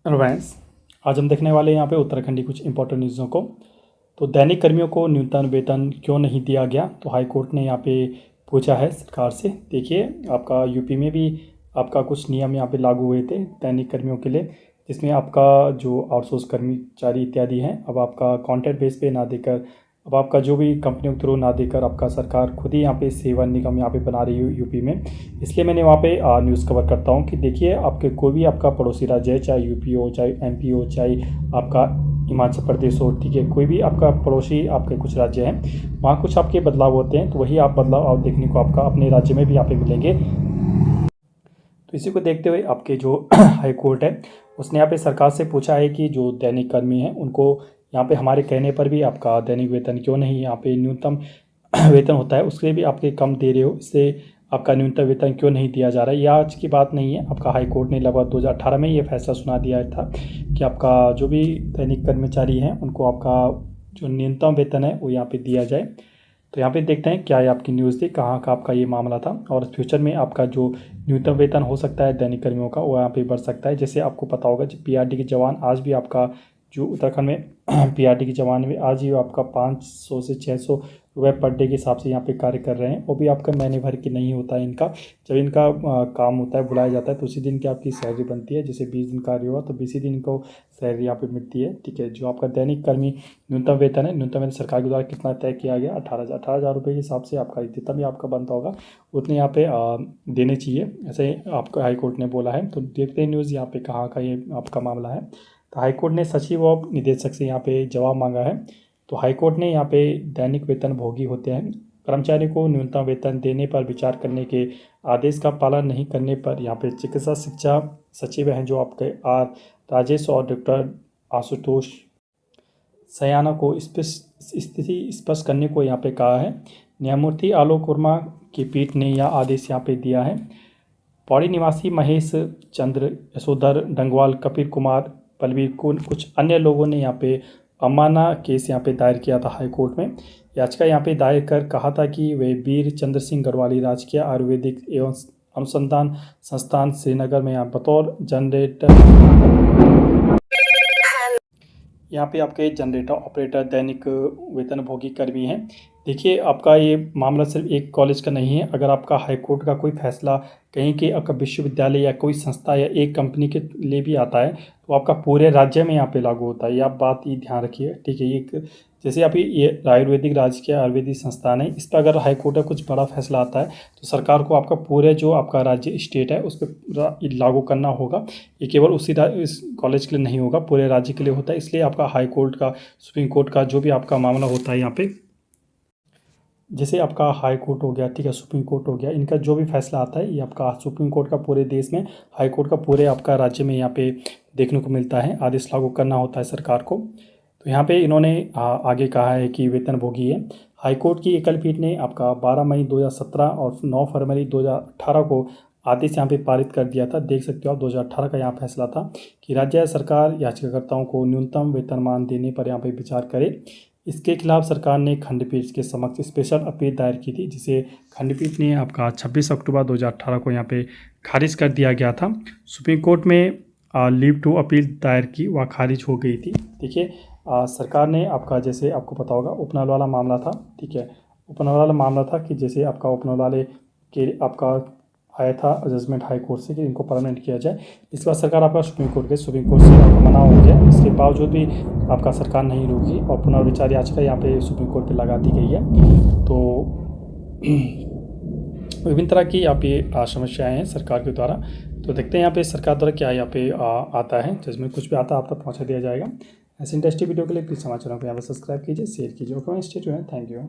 Friends, आज हम देखने वाले हैं यहाँ पे उत्तराखंड की कुछ इंपॉर्टेंट न्यूज़ों को। तो दैनिक कर्मियों को न्यूनतम वेतन क्यों नहीं दिया गया, तो हाई कोर्ट ने यहाँ पे पूछा है सरकार से। देखिए, आपका यूपी में भी आपका कुछ नियम यहाँ पे लागू हुए थे दैनिक कर्मियों के लिए, जिसमें आपका जो आउटसोर्स कर्मचारी इत्यादि हैं, अब आपका कॉन्ट्रैक्ट बेस पे ना देकर, अब आपका जो भी कंपनियों के थ्रू ना देकर आपका सरकार खुद ही यहाँ पे सेवा निगम यहाँ पे बना रही है यूपी में। इसलिए मैंने वहाँ पे न्यूज़ कवर करता हूँ कि देखिए, आपके कोई भी आपका पड़ोसी राज्य है, चाहे यूपी हो, चाहे एमपी हो, चाहे आपका हिमाचल प्रदेश हो, ठीक है, कोई भी आपका पड़ोसी आपके कुछ राज्य हैं, वहाँ कुछ आपके बदलाव होते हैं, तो वही आप बदलाव आप देखने को आपका अपने राज्य में भी यहाँ पे मिलेंगे। तो इसी को देखते हुए आपके जो हाई कोर्ट है, उसने यहाँ पे सरकार से पूछा है कि जो दैनिक कर्मी हैं उनको यहाँ पे हमारे कहने पर भी आपका दैनिक वेतन क्यों नहीं, यहाँ पे न्यूनतम वेतन होता है उसके भी आपके कम दे रहे हो, इससे आपका न्यूनतम वेतन क्यों नहीं दिया जा रहा है। यह आज की बात नहीं है, आपका हाई कोर्ट ने लगभग 2018 में ये फैसला सुना दिया था कि आपका जो भी दैनिक कर्मचारी हैं उनको आपका जो न्यूनतम वेतन है वो यहाँ पे दिया जाए। तो यहाँ पे देखते हैं क्या ये आपकी न्यूज़ थी, कहाँ का आपका ये मामला था, और फ्यूचर में आपका जो न्यूनतम वेतन हो सकता है दैनिक कर्मियों का वो यहाँ पे बढ़ सकता है। जैसे आपको पता होगा, जो पीआरडी के जवान आज भी आपका जो उत्तराखंड में पीआरडी के जवान में आज ही आपका 500 से 600 रुपये पर डे के हिसाब से यहाँ पे कार्य कर रहे हैं। वो भी आपका महीने भर की नहीं होता है इनका, जब इनका काम होता है, बुलाया जाता है, तो उसी दिन की आपकी सैलरी बनती है। जैसे 20 दिन कार्य हुआ तो 20 दिन इनको सैलरी यहाँ पे मिलती है, ठीक है। जो आपका दैनिक कर्मी न्यूनतम वेतन है, न्यूनतम वेतन सरकार के द्वारा कितना तय किया गया, 18,000 रुपये के हिसाब से आपका जितना भी आपका बनता होगा उतने यहाँ पे देने चाहिए, ऐसे आपका हाई कोर्ट ने बोला है। तो देखते हैं न्यूज़ यहाँ पे कहाँ का ये आपका मामला है। तो हाईकोर्ट ने सचिव और निदेशक से यहाँ पे जवाब मांगा है। तो हाईकोर्ट ने यहाँ पे दैनिक वेतन भोगी होते हैं कर्मचारी को न्यूनतम वेतन देने पर विचार करने के आदेश का पालन नहीं करने पर यहाँ पे चिकित्सा शिक्षा सचिव हैं जो आपके आर राजेश और डॉक्टर आशुतोष सयाना को स्थिति स्पष्ट करने को यहाँ पे कहा है। न्यायमूर्ति आलोक वर्मा की पीठ ने यह आदेश यहाँ पे दिया है। पौड़ी निवासी महेश चंद्र, यशोधर डंगवाल, कपिल कुमार, बलबीर को कुछ अन्य लोगों ने यहाँ पे अमाना केस यहाँ पे दायर किया था हाई कोर्ट में। याचिका यहाँ पे दायर कर कहा था कि वे वीर चंद्र सिंह गढ़वाली राजकीय आयुर्वेदिक एवं अनुसंधान संस्थान श्रीनगर में यहाँ बतौर यहाँ पे आपके जनरेटर ऑपरेटर दैनिक वेतनभोगी कर्मी हैं। देखिए, आपका ये मामला सिर्फ एक कॉलेज का नहीं है। अगर आपका हाई कोर्ट का कोई फैसला कहीं के आपका विश्वविद्यालय या कोई संस्था या एक कंपनी के लिए भी आता है तो आपका पूरे राज्य में यहाँ पे लागू होता है। ये आप बात ये ध्यान रखिए, ठीक है। एक जैसे आप ये आयुर्वेदिक राजकीय आयुर्वेदिक संस्थान है, इस पर अगर हाई कोर्ट का कुछ बड़ा फैसला आता है तो सरकार को आपका पूरे जो आपका राज्य स्टेट है उस पर लागू करना होगा। ये केवल उसी इस कॉलेज के लिए नहीं होगा, पूरे राज्य के लिए होता है। इसलिए आपका हाई कोर्ट का, सुप्रीम कोर्ट का जो भी आपका मामला होता है यहाँ पे, जैसे आपका हाई कोर्ट हो गया, ठीक है, सुप्रीम कोर्ट हो गया, इनका जो भी फैसला आता है ये आपका सुप्रीम कोर्ट का पूरे देश में, हाई कोर्ट का पूरे आपका राज्य में यहाँ पे देखने को मिलता है। आदेश लागू करना होता है सरकार को। तो यहाँ पे इन्होंने आगे कहा है कि वेतनभोगी है। हाई कोर्ट की एकल पीठ ने आपका 12 मई 2017 और 9 फरवरी 2018 को आदेश यहाँ पे पारित कर दिया था। देख सकते हो आप, 2018 का यहाँ फैसला था कि राज्य सरकार याचिकाकर्ताओं को न्यूनतम वेतनमान देने पर यहाँ पे विचार करे। इसके खिलाफ सरकार ने खंडपीठ के समक्ष स्पेशल अपील दायर की थी, जिसे खंडपीठ ने आपका 26 अक्टूबर 2018 को यहाँ पे खारिज कर दिया गया था। सुप्रीम कोर्ट में लीव टू अपील दायर की, वह खारिज हो गई थी। देखिए, सरकार ने आपका, जैसे आपको पता होगा, उपनल वाला मामला था, ठीक है, उपनल वाला मामला था कि जैसे आपका उपनल वाले के आपका आया था जजमेंट हाई कोर्ट से कि इनको परमानेंट किया जाए। इसके बाद सरकार आपका सुप्रीम कोर्ट गई, सुप्रीम कोर्ट से आपका मना हो गया। इसके बावजूद भी आपका सरकार नहीं रुकी और पुनर्विचार याचिका यहाँ पे सुप्रीम कोर्ट पे लगा दी गई है। तो विभिन्न तरह की यहाँ पे समस्याएं हैं सरकार के द्वारा। तो देखते हैं यहाँ पे सरकार द्वारा क्या यहाँ पे आता है जजमेंट, कुछ भी आता है आप तक पहुँचा दिया जाएगा। ऐसे इंटरेस्टिंग वीडियो के लिए प्लीज़ हमारे चैनल को यहाँ पर सब्सक्राइब कीजिए, शेयर कीजिए। Okay, stay tuned, thank you.